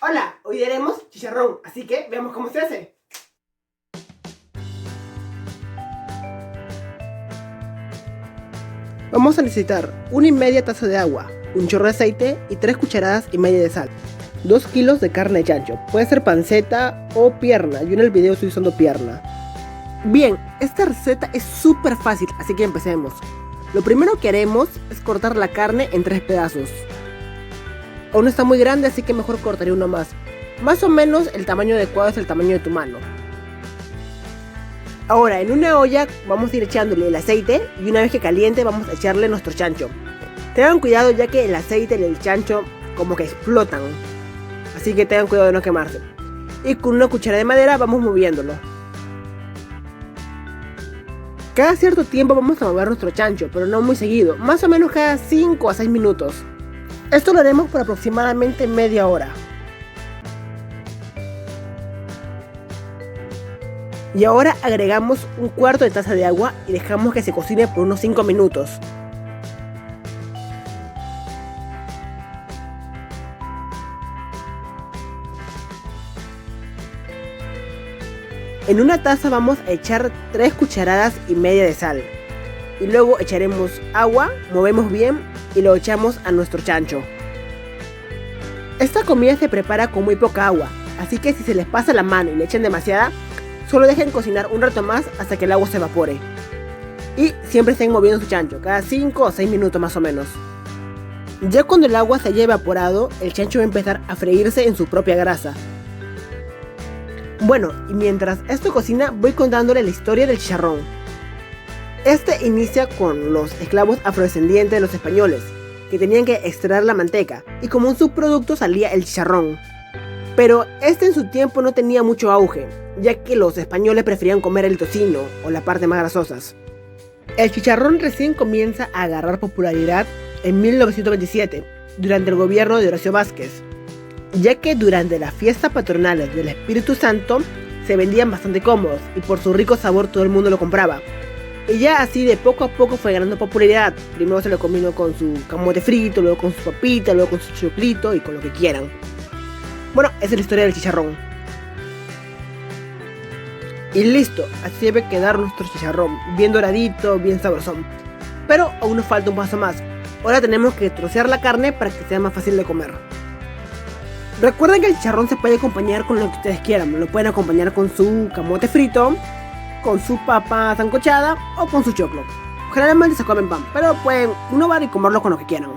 Hola, hoy haremos chicharrón, así que veamos cómo se hace. Vamos a necesitar 1,5 taza de agua, un chorro de aceite y 3,5 cucharadas de sal. 2 kilos de carne de chancho, puede ser panceta o pierna, yo en el video estoy usando pierna. Bien, esta receta es súper fácil, así que empecemos. Lo primero que haremos es cortar la carne en 3 pedazos. Aún está muy grande, así que mejor cortaré uno más. Más o menos el tamaño adecuado es el tamaño de tu mano. Ahora en una olla vamos a ir echándole el aceite y una vez que caliente vamos a echarle nuestro chancho. Tengan cuidado ya que el aceite y el chancho como que explotan. Así que tengan cuidado de no quemarse. Y con una cuchara de madera vamos moviéndolo. Cada cierto tiempo vamos a mover nuestro chancho, pero no muy seguido, más o menos cada 5 a 6 minutos. Esto lo haremos por aproximadamente media hora. Y ahora agregamos 1/4 de taza de agua y dejamos que se cocine por unos 5 minutos. En una taza vamos a echar 3,5 cucharadas de sal. Y luego echaremos agua, movemos bien y lo echamos a nuestro chancho. Esta comida se prepara con muy poca agua, así que si se les pasa la mano y le echan demasiada, solo dejen cocinar un rato más hasta que el agua se evapore. Y siempre estén moviendo su chancho, cada 5 o 6 minutos más o menos. Ya cuando el agua se haya evaporado, el chancho va a empezar a freírse en su propia grasa. Bueno, y mientras esto cocina, voy contándole la historia del chicharrón. Este inicia con los esclavos afrodescendientes de los españoles, que tenían que extraer la manteca, y como un subproducto salía el chicharrón. Pero este en su tiempo no tenía mucho auge, ya que los españoles preferían comer el tocino o la parte más grasosas. El chicharrón recién comienza a agarrar popularidad en 1927, durante el gobierno de Horacio Vázquez, ya que durante las fiestas patronales del Espíritu Santo se vendían bastante cómodos y por su rico sabor todo el mundo lo compraba. Y ya así de poco a poco fue ganando popularidad. Primero se lo combinó con su camote frito, luego con su papita, luego con su choclito y con lo que quieran. Bueno, esa es la historia del chicharrón. Y listo, así debe quedar nuestro chicharrón, bien doradito, bien sabrosón. Pero aún nos falta un paso más. Ahora tenemos que trocear la carne para que sea más fácil de comer. Recuerden que el chicharrón se puede acompañar con lo que ustedes quieran. Lo pueden acompañar con su camote frito, con su papa sancochada o con su choclo. Generalmente se comen pan, pero pueden innovar y comerlo con lo que quieran.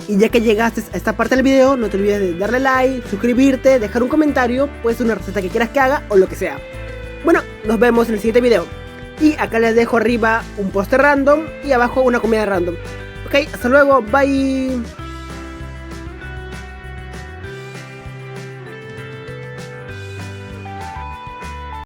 Y ya que llegaste a esta parte del video, no te olvides de darle like, suscribirte, dejar un comentario, puede ser una receta que quieras que haga o lo que sea. Bueno, nos vemos en el siguiente video. Y acá les dejo arriba un póster random y abajo una comida random. Ok, hasta luego, bye.